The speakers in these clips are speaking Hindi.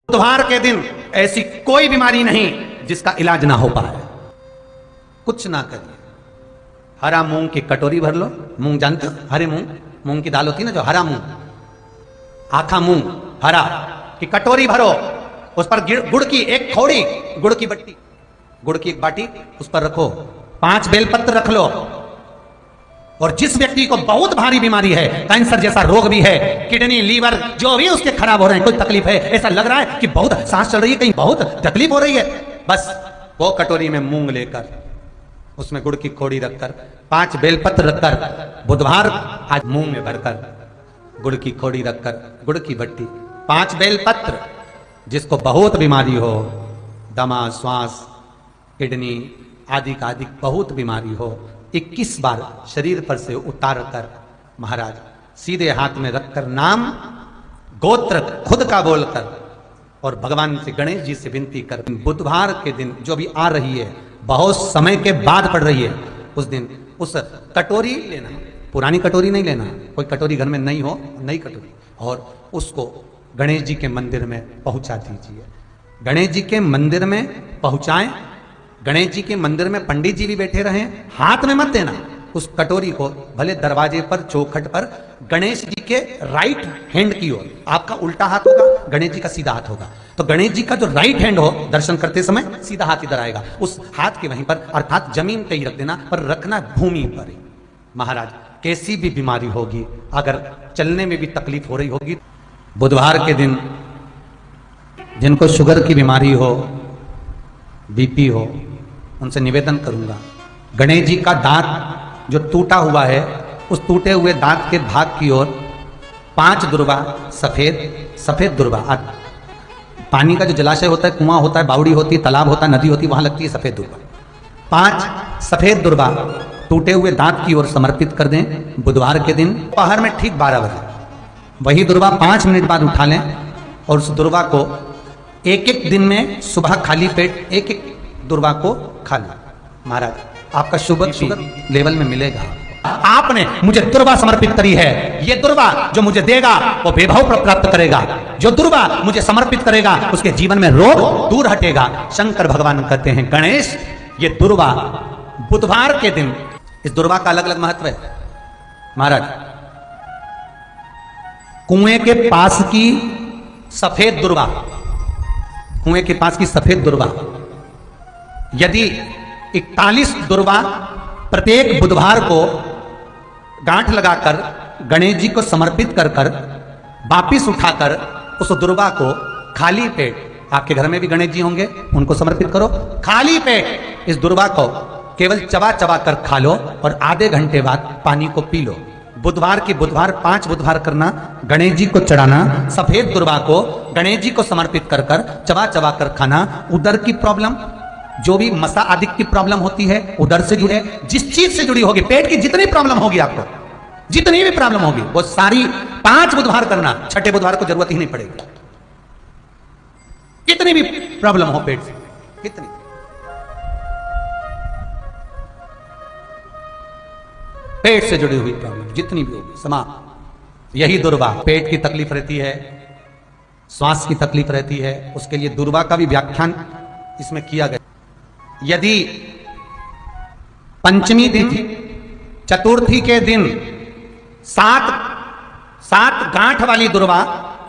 बुधवार के दिन ऐसी कोई बीमारी नहीं जिसका इलाज ना हो पाए। कुछ ना करिए, हरा मूंग की कटोरी भर लो। मूंग जानते हो, हरे मूंग, मूंग की दाल होती है ना जो, हरा मूंग, आखा मूंग हरा की कटोरी भरो, उस पर गुड़ की एक खौड़ी, गुड़ की बट्टी, गुड़ की एक बाटी उस पर रखो, 5 बेलपत्र रख लो। और जिस व्यक्ति को बहुत भारी बीमारी है, कैंसर जैसा रोग भी है, किडनी लीवर जो भी उसके खराब हो रहे हैं, कोई तकलीफ है, ऐसा लग रहा है कि बहुत सांस चल रही है, कहीं बहुत तकलीफ हो रही है, बस वो कटोरी में मूंग लेकर उसमें गुड़ की खोड़ी रखकर 5 बेलपत्र रखकर, बुधवार आज मूंग में भरकर गुड़ की खोड़ी रखकर, गुड़ की भट्टी, 5 बेलपत्र, जिसको बहुत बीमारी हो, दमा, श्वास, किडनी आदि का आदि बहुत बीमारी हो, 21 बार शरीर पर से उतार कर महाराज सीधे हाथ में रखकर नाम गोत्र खुद का बोलकर और भगवान से, गणेश जी से विनती कर, बुधवार के दिन जो भी आ रही है, बहुत समय के बाद पड़ रही है, उस दिन उस कटोरी लेना, पुरानी कटोरी नहीं लेना, कोई कटोरी घर में नहीं हो, नई कटोरी, और उसको गणेश जी के मंदिर में पहुंचा दीजिए। गणेश जी के मंदिर में पहुंचाएं, गणेश जी के मंदिर में पंडित जी भी बैठे रहें, हाथ में मत देना उस कटोरी को, भले दरवाजे पर, चौखट पर, गणेश जी के राइट हैंड की ओर, आपका उल्टा हाथ होगा, गणेश जी का सीधा हाथ होगा, तो गणेश जी का जो राइट हैंड हो, दर्शन करते समय सीधा हाथ इधर आएगा, उस हाथ के वहीं पर, अर्थात जमीन पे ही रख देना, पर रखना भूमि पर ही। महाराज कैसी भी बीमारी होगी, अगर चलने में भी तकलीफ हो रही होगी, बुधवार के दिन जिनको शुगर की बीमारी हो, बीपी हो, उनसे निवेदन करूंगा, गणेश जी का दांत जो टूटा हुआ है, उस टूटे हुए दांत के भाग की ओर 5 दुर्वा, सफेद दुर्वा, पानी का जो जलाशय होता है, कुआं होता है, बावड़ी होती है, तालाब होता है, नदी होती है, वहां लगती है सफेद दुर्वा, 5 सफेद दुर्वा टूटे हुए दांत की ओर समर्पित कर दें बुधवार के दिन दोपहर में ठीक 12 बजे। वही दुर्वा 5 मिनट बाद उठा लें और उस दुर्वा को एक दिन में सुबह खाली पेट एक दुर्वा को खा लें। महाराज आपका शुगर लेवल में मिलेगा। आपने मुझे दुर्वा समर्पित करी है, ये दुर्वा जो मुझे देगा वो वैभव प्राप्त करेगा, जो दुर्वा मुझे समर्पित करेगा उसके जीवन में रोग दूर हटेगा। शंकर भगवान कहते हैं, गणेश ये दुर्वा बुधवार के दिन, इस दुर्वा का अलग अलग महत्व है। महाराज कुएं के पास की सफेद दुर्वा, कुएं के पास की सफेद दुर्वा, यदि 41 दुर्वा प्रत्येक बुधवार को गांठ लगाकर गणेश जी को समर्पित कर कर वापिस उठाकर उस दुर्वा को खाली पेट, आपके घर में भी गणेश जी होंगे, उनको समर्पित करो, खाली पेट इस दुर्वा को केवल चबा चबा कर खा लो और आधे घंटे बाद पानी को पी लो। बुधवार की बुधवार 5 बुधवार करना, गणेश जी को चढ़ाना, सफेद दुर्वा को गणेश जी को समर्पित कर कर चबा चबा कर खाना। उदर की प्रॉब्लम, जो भी मसा आदि की प्रॉब्लम होती है, उदर से जुड़े, जिस चीज से जुड़ी होगी, पेट की जितनी प्रॉब्लम होगी, आपको जितनी भी प्रॉब्लम होगी, वो सारी 5 बुधवार करना, छठे बुधवार को जरूरत ही नहीं पड़ेगी। कितनी भी प्रॉब्लम हो पेट से, कितनी, पेट से जुड़ी हुई प्रॉब्लम जितनी भी होगी समाप्त। यही दुर्वा, पेट की तकलीफ रहती है, श्वास की तकलीफ रहती है, उसके लिए दुर्वा का भी व्याख्यान इसमें किया गया। यदि पंचमी तिथि चतुर्थी के दिन 7 गांठ वाली दुर्वा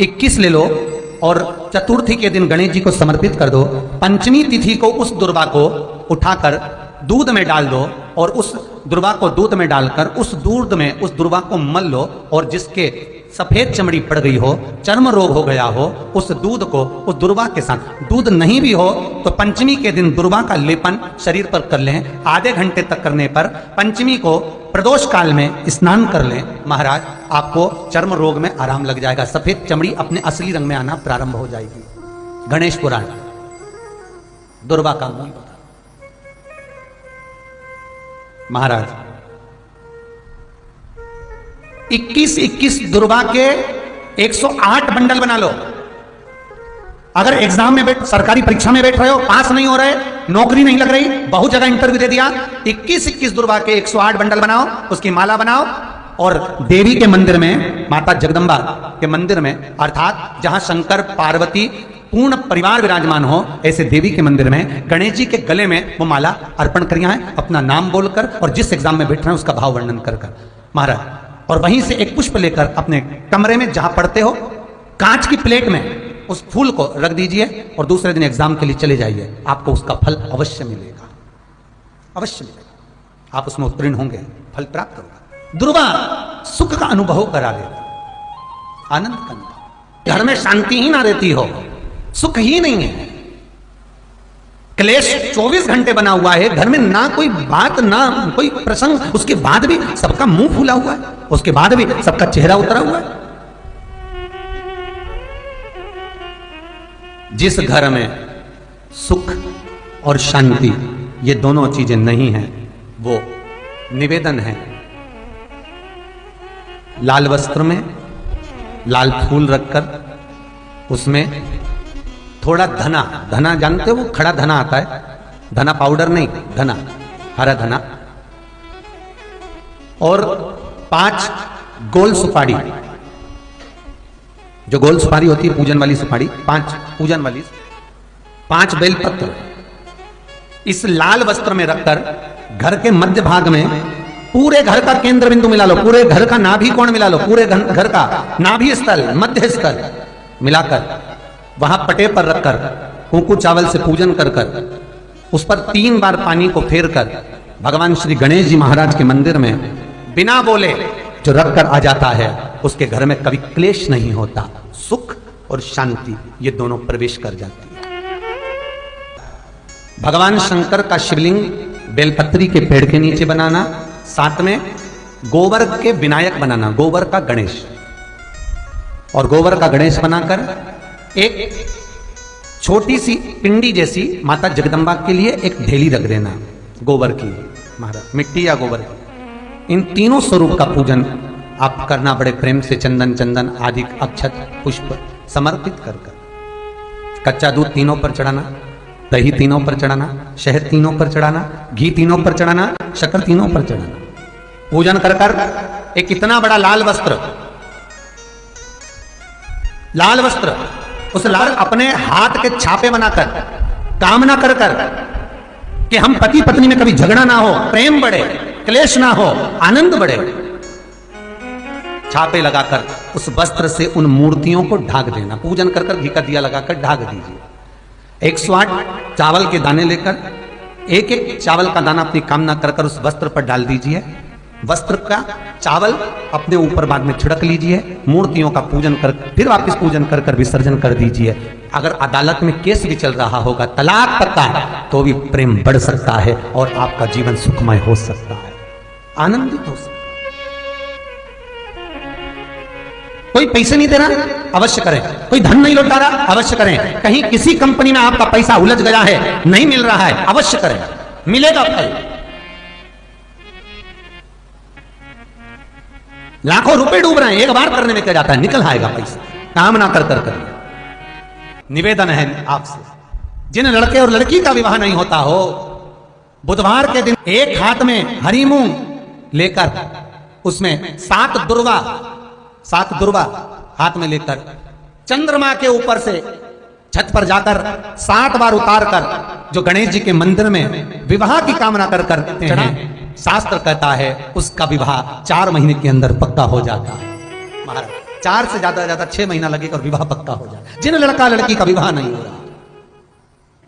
21 ले लो और चतुर्थी के दिन गणेश जी को समर्पित कर दो। पंचमी तिथि को उस दुर्वा को उठाकर दूध में डाल दो और उस दुर्वा को दूध में डालकर उस दूध में उस दुर्वा को मल लो, और जिसके सफेद चमड़ी पड़ गई हो, चर्म रोग हो गया हो, उस दूध को उस दुर्वा के साथ, दूध नहीं भी हो तो पंचमी के दिन दुर्वा का लेपन शरीर पर कर लें। आधे घंटे तक करने पर पंचमी को प्रदोष काल में स्नान कर लें। महाराज आपको चर्म रोग में आराम लग जाएगा, सफेद चमड़ी अपने असली रंग में आना प्रारंभ हो जाएगी। गणेश पुराण दुर्वा का मूल बता। महाराज 21 दुर्वा के 108 बंडल बना लो। अगर एग्जाम में बैठ, सरकारी परीक्षा में बैठ रहे हो, पास नहीं हो रहे, नौकरी नहीं लग रही, बहुत जगह इंटरव्यू दे दिया, 21 दुर्वा के 108 बंडल बनाओ, उसकी माला बनाओ और देवी के मंदिर में, माता जगदम्बा के मंदिर में, अर्थात जहां शंकर पार्वती पूर्ण परिवार विराजमान हो, ऐसे देवी के मंदिर में गणेश जी के गले में वो माला अर्पण करिया है, अपना नाम बोलकर और जिस एग्जाम में बैठ रहे हैं उसका भाव वर्णन कर महाराज, और वहीं से एक पुष्प लेकर अपने कमरे में जहां पढ़ते हो कांच की प्लेट में उस फूल को रख दीजिए और दूसरे दिन एग्जाम के लिए चले जाइए, आपको उसका फल अवश्य मिलेगा, अवश्य मिलेगा, आप उसमें उत्तीर्ण होंगे, फल प्राप्त होगा। दुर्वा सुख का अनुभव करा देता, आनंद का अनुभव, घर में शांति ही ना रहती हो, सुख ही नहीं है, क्लेश 24 घंटे बना हुआ है, घर में ना कोई बात ना कोई प्रसंग, उसके बाद भी सबका मुंह फूला हुआ है, उसके बाद भी सबका चेहरा उतरा हुआ है। जिस घर में सुख और शांति ये दोनों चीजें नहीं हैं, वो निवेदन है लाल वस्त्र में लाल फूल रखकर उसमें थोड़ा धना, धना जानते हो वो खड़ा धना आता है, धना पाउडर नहीं, धना, हरा धना, और 5 गोल सुपारी, जो गोल सुपारी होती है पूजन वाली सुपारी, 5 पूजन वाली, 5 बेलपत्र इस लाल वस्त्र में रखकर घर के मध्य भाग में पूरे घर का केंद्र बिंदु मिला लो, पूरे घर का नाभि कोण मिला लो, पूरे घर का नाभि स्थल, मध्य स्थल मिलाकर वहां पटे पर रखकर कुंकू चावल से पूजन कर उस पर 3 बार पानी को फेर कर भगवान श्री गणेश जी महाराज के मंदिर में बिना बोले जो रखकर आ जाता है, उसके घर में कभी क्लेश नहीं होता, सुख और शांति ये दोनों प्रवेश कर जाती है। भगवान शंकर का शिवलिंग बेलपत्री के पेड़ के नीचे बनाना, साथ में गोबर के विनायक बनाना, गोबर का गणेश, और गोबर का गणेश बनाकर एक छोटी सी पिंडी जैसी माता जगदम्बा के लिए एक ढेली रख देना गोबर की, महाराज मिट्टी या गोबर की। इन तीनों स्वरूप का पूजन आप करना बड़े प्रेम से, चंदन चंदन आदि अक्षत पुष्प समर्पित कर कच्चा दूध तीनों पर चढ़ाना, दही तीनों पर चढ़ाना, शहद तीनों पर चढ़ाना, घी तीनों पर चढ़ाना, शक्कर तीनों पर चढ़ाना, पूजन कर एक इतना बड़ा लाल वस्त्र, लाल वस्त्र उस लाल अपने हाथ के छापे बनाकर कामना कर कि हम पति पत्नी में कभी झगड़ा ना हो, प्रेम बढ़े, क्लेश ना हो, आनंद बढ़े, छापे लगाकर उस वस्त्र से उन मूर्तियों को ढाक देना, पूजन कर घी का दिया लगाकर ढाक दीजिए। 108 चावल के दाने लेकर एक एक चावल का दाना अपनी कामना कर उस वस्त्र पर डाल दीजिए, वस्त्र का चावल अपने ऊपर बाद में छिड़क लीजिए, मूर्तियों का पूजन कर फिर वापस पूजन कर विसर्जन कर दीजिए। अगर अदालत में केस भी चल रहा होगा, तलाक पड़ता है, तो भी प्रेम बढ़ सकता है और आपका जीवन सुखमय हो सकता है, आनंदित हो सकता है। कोई पैसे नहीं दे रहा, अवश्य करें, कोई धन नहीं लौटा रहा, अवश्य करें, कहीं किसी कंपनी में आपका पैसा उलझ गया है, नहीं मिल रहा है, अवश्य करें, मिलेगा फल। लाखों रुपए डूब रहे हैं, एक बार करने में क्या जाता है, निकल आएगा पैसा, कामना कर। निवेदन है आपसे, जिन लड़के और लड़की का विवाह नहीं होता हो, बुधवार के दिन एक हाथ में हरी मूंग लेकर उसमें 7 दुर्वा हाथ में लेकर चंद्रमा के ऊपर से छत पर जाकर 7 बार उतार कर जो गणेश जी के मंदिर में विवाह की कामना करते हैं, शास्त्र कहता है उसका विवाह 4 महीने के अंदर पक्का हो जाता है। महाराज 4 से ज्यादा 6 महीना लगेगा और विवाह पक्का हो जाता है। जिन लड़का लड़की का विवाह नहीं हो रहा,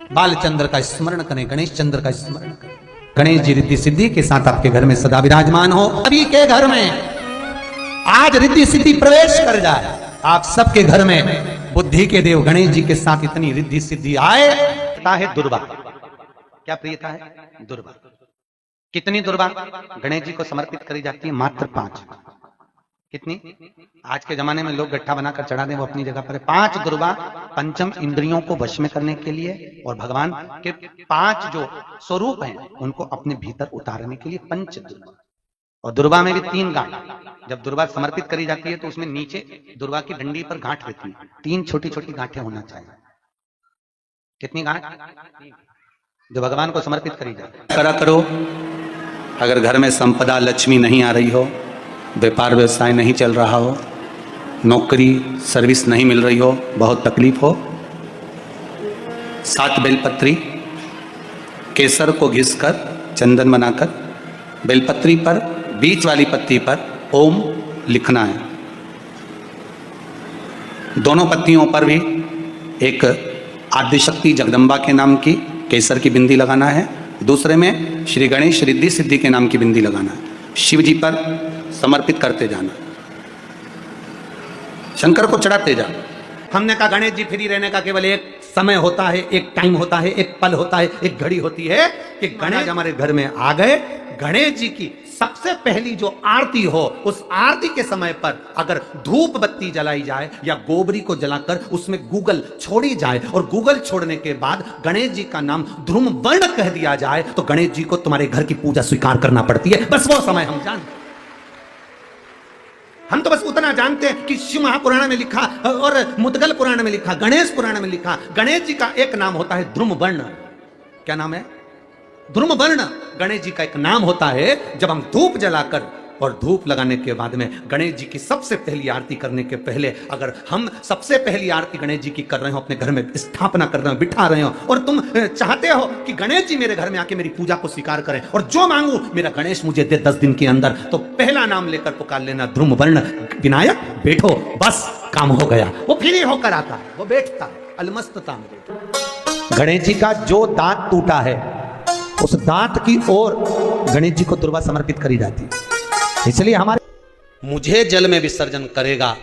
बालचंद्र का स्मरण करें, गणेश चंद्र का स्मरण करें। गणेश जी रिद्धि सिद्धि के साथ आपके घर में सदा विराजमान हो, सभी के घर में आज रिद्धि सिद्धि प्रवेश कर जाए, आप सबके घर में बुद्धि के देव गणेश जी के साथ इतनी रिद्धि सिद्धि आए। है दुर्वा, क्या प्रियता है? दुर्वा। कितनी दुर्वा गणेश जी को समर्पित करी जाती है? मात्र 5। कितनी? आज के जमाने में लोग गट्ठा बनाकर चढ़ा दें, वो अपनी जगह पर है। 5 दुर्वा पंचम इंद्रियों को वश में करने के लिए और भगवान के 5 जो स्वरूप हैं उनको अपने भीतर उतारने के लिए पंच दुर्वा। और दुर्वा में भी 3 गांठ। जब दुर्वा समर्पित करी जाती है तो उसमें नीचे दुर्वा की डंडी पर गांठ रहती है, 3 छोटी छोटी गांठें होना चाहिए। कितनी गांठ? जो भगवान को समर्पित करी जाती है। करो, अगर घर में संपदा लक्ष्मी नहीं आ रही हो, व्यापार व्यवसाय नहीं चल रहा हो, नौकरी सर्विस नहीं मिल रही हो, बहुत तकलीफ हो, 7 बेलपत्री, केसर को घिसकर चंदन बनाकर बेलपत्री पर बीच वाली पत्ती पर ओम लिखना है। दोनों पत्तियों पर भी एक आदिशक्ति जगदम्बा के नाम की केसर की बिंदी लगाना है, दूसरे में श्री गणेश रिद्धि सिद्धि के नाम की बिंदी लगाना है। शिव जी पर समर्पित करते जाना, शंकर को चढ़ाते जाना। हमने कहा गणेश जी फ्री रहने का केवल एक समय होता है, एक टाइम होता है, एक पल होता है, एक घड़ी होती है कि गणेश हमारे घर में आ गए। गणेश जी की सबसे पहली जो आरती हो, उस आरती के समय पर अगर धूप बत्ती जलाई जाए या गोबरी को जलाकर उसमें गूगल छोड़ी जाए और गूगल छोड़ने के बाद गणेश जी का नाम ध्रुम वर्ण कह दिया जाए तो गणेश जी को तुम्हारे घर की पूजा स्वीकार करना पड़ती है। बस वो समय हम जानते। हम तो बस उतना जानते हैं कि शिव महापुराण में लिखा और मुद्गल पुराण में लिखा, गणेश पुराण में लिखा, गणेश जी का एक नाम होता है ध्रुम वर्ण। क्या नाम है? ध्रुम वर्ण गणेश जी का एक नाम होता है। जब हम धूप जलाकर और धूप लगाने के बाद में गणेश जी की सबसे पहली आरती करने के पहले अगर हम सबसे पहली आरती गणेश जी की कर रहे हो, अपने घर में स्थापना कर रहे हो, बिठा रहे हो और तुम चाहते हो कि गणेश जी मेरे घर में आके मेरी पूजा को स्वीकार करें और जो मांगू मेरा गणेश मुझे दे 10 दिन के अंदर, तो पहला नाम लेकर पुकार लेना ध्रुम वर्ण विनायक, बैठो, बस काम हो गया। वो फ्री होकर आता है, वो बैठता है अलमस्तता में। गणेश जी का जो दांत टूटा है उस दांत की ओर गणेश जी को दुर्वा समर्पित करी जाती है। इसलिए हमारे मुझे जल में विसर्जन करेगा,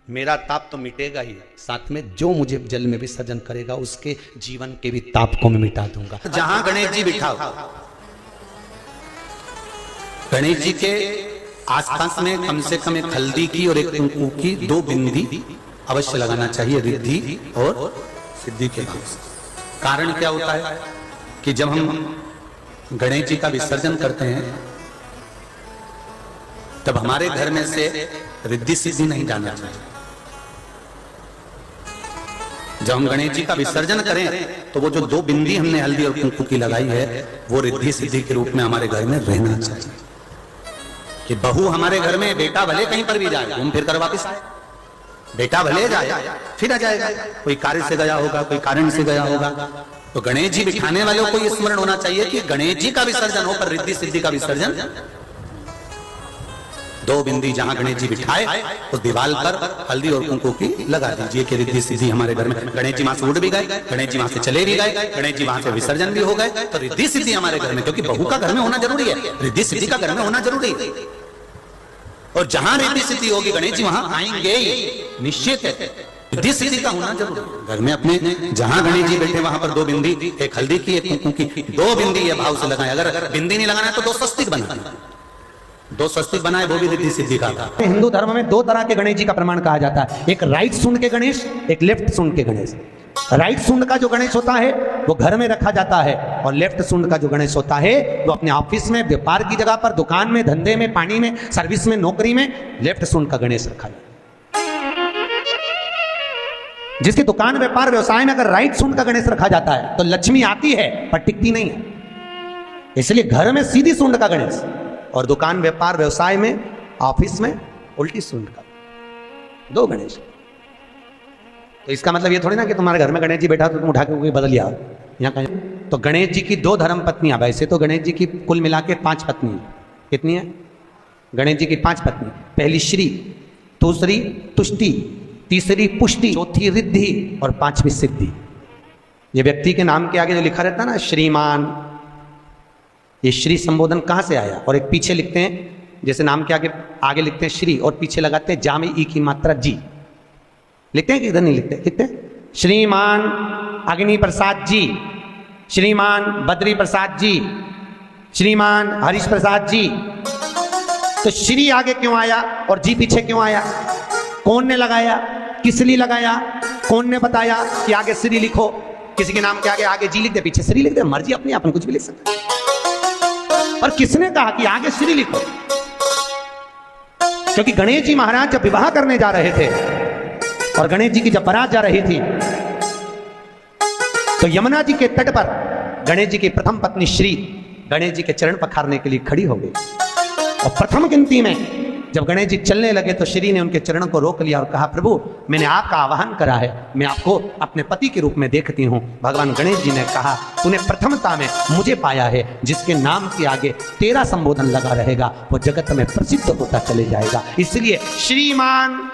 मेरा ताप तो मिटेगा ही, साथ में जो मुझे जल में विसर्जन करेगा उसके जीवन के भी ताप को मैं मिटा दूंगा। जहां गणेश जी बिठाओ, गणेश जी के आसपास में कम से कम एक हल्दी की और एक कुंकू की 2 बिंदी अवश्य लगाना चाहिए, रिद्धि और सिद्धि के नाम से। कारण क्या होता है कि जब हम गणेश जी का विसर्जन करते हैं तब हमारे घर में से रिद्धि सिद्धि नहीं जाना चाहिए। जब हम गणेश जी का विसर्जन करें तो वो जो 2 बिंदी हमने हल्दी और कुंकू की लगाई है वो रिद्धि सिद्धि के रूप में हमारे घर में रहना चाहिए। कि बहू हमारे घर में, बेटा भले कहीं पर भी जाए, घूम फिर कर वापिस आए, बेटा भले जाए फिर आ जाएगा, कोई कार्य से गया होगा, कोई कारण से गया होगा। तो गणेश जी बिठाने वालों को यह स्मरण होना चाहिए कि गणेश जी का विसर्जन हो पर रिद्धि सिद्धि का विसर्जन। 2 बिंदी जहां गणेश जी बिठाए उस दीवार पर हल्दी और कुंकू की लगा दीजिए कि रिद्धि सिद्धि हमारे घर में। गणेश जी वहां से उड़ भी गए, गणेश जी वहां से चले भी गए, गणेश जी वहां से विसर्जन भी हो गए, तो रिद्धि सिद्धि हमारे घर में, क्योंकि बहू का घर में होना जरूरी है, रिद्धि सिद्धि का घर में होना जरूरी है। और जहां रिद्धि सिद्धि होगी गणेश जी वहां आएंगे, निश्चित है। रिद्धि सिद्धि का होना जरूरी है। घर में अपने जहां गणेश जी बैठे वहां पर 2 बिंदी, एक हल्दी की एक कुंकू की, 2 बिंदी ये भाव से लगाए। अगर बिंदी नहीं लगाना है तो 2 स्वस्तिक बनाए, 2 स्वस्तिक बनाए, वो भी रिद्धि सिद्धि का। हिंदू धर्म में 2 तरह के गणेश जी का प्रमाण कहा जाता है, एक राइट सूंड के गणेश, एक लेफ्ट सूंड के गणेश। राइट सूंड का जो गणेश होता है वो घर में रखा जाता है और लेफ्ट सूंड का जो गणेश होता है वो अपने ऑफिस में, व्यापार की जगह पर, दुकान में, धंधे में, पानी में, सर्विस में, नौकरी में लेफ्ट सूंड का गणेश रखा जाता है। जिसकी दुकान, व्यापार, व्यवसाय में अगर राइट सूंड का गणेश रखा जाता है तो लक्ष्मी आती है पर टिकती नहीं है। इसलिए घर में सीधी सूंड का गणेश और दुकान, व्यापार, व्यवसाय में, ऑफिस में उल्टी सूंड का, 2 गणेश। तो इसका मतलब ये थोड़ी ना कि तुम्हारे घर में गणेश जी बैठा तो तुम उठा के कोई बदल लिया यहाँ कहीं। तो गणेश जी की 2 धर्म पत्नियां, वैसे तो गणेश जी की कुल मिला के 5 पत्नी। कितनी है? गणेश जी की 5 पत्नी। पहली श्री, दूसरी तुष्टि, तीसरी पुष्टि, चौथी रिद्धि और 5वीं सिद्धि। ये व्यक्ति के नाम के आगे जो लिखा रहता है ना श्रीमान, ये श्री संबोधन कहाँ से आया? और एक पीछे लिखते हैं, जैसे नाम के आगे लिखते हैं श्री और पीछे लगाते हैं जा में ई की मात्रा जी। लिखते हैं कि इधर नहीं लिखते? लिखते हैं श्रीमान अग्नि प्रसाद जी, श्रीमान बद्री प्रसाद जी, श्रीमान हरीश प्रसाद जी। तो श्री आगे क्यों आया और जी पीछे क्यों आया? कौन ने लगाया? किस लिए लगाया? कौन ने बताया कि आगे श्री लिखो? किसी के नाम के आगे जी लिख दे, पीछे श्री लिख दे, मर्जी अपनी, अपन कुछ भी लिख सकते हैं। और किसने कहा कि आगे श्री लिखो? क्योंकि गणेश जी महाराज जब विवाह करने जा रहे थे और गणेश जी की जब बारात जा रही थी तो यमुना जी के तट पर गणेश जी की प्रथम पत्नी श्री गणेश जी के चरण पखारने के लिए खड़ी हो गई और प्रथम गिनती में जब गणेश जी चलने लगे तो श्री ने उनके चरणों को रोक लिया और कहा, प्रभु मैंने आपका आवाहन करा है, मैं आपको अपने पति के रूप में देखती हूँ। भगवान गणेश जी ने कहा, तूने प्रथमता में मुझे पाया है, जिसके नाम के आगे तेरा संबोधन लगा रहेगा वो जगत में प्रसिद्ध होता चले जाएगा। इसलिए श्रीमान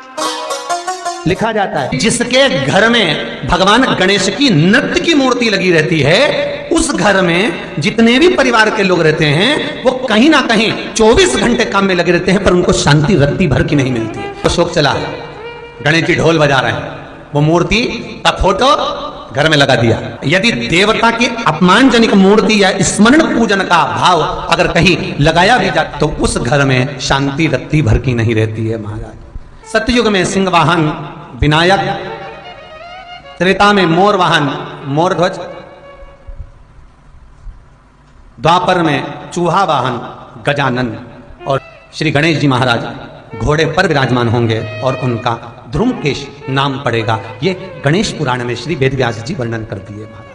लिखा जाता है। जिसके घर में भगवान गणेश की नृत्य की मूर्ति लगी रहती है, उस घर में जितने भी परिवार के लोग रहते हैं वो कहीं ना कहीं 24 घंटे काम में लगे रहते हैं, पर उनको शांति रत्ती भर की नहीं मिलती है। तो शोक चला, गणेश जी ढोल बजा रहे हैं, वो मूर्ति का फोटो घर में लगा दिया। यदि देवता की अपमानजनक मूर्ति या स्मरण पूजन का भाव अगर कहीं लगाया भी जाता तो उस घर में शांति रत्ती भर की नहीं रहती है महाराज। सतयुग में सिंह वाहन विनायक, त्रेता में मोर वाहन मोर ध्वज, द्वापर में चूहा वाहन गजानन, और श्री गणेश जी महाराज घोड़े पर विराजमान होंगे और उनका ध्रुमकेश नाम पड़ेगा। ये गणेश पुराण में श्री वेदव्यास जी वर्णन कर दिए महाराज।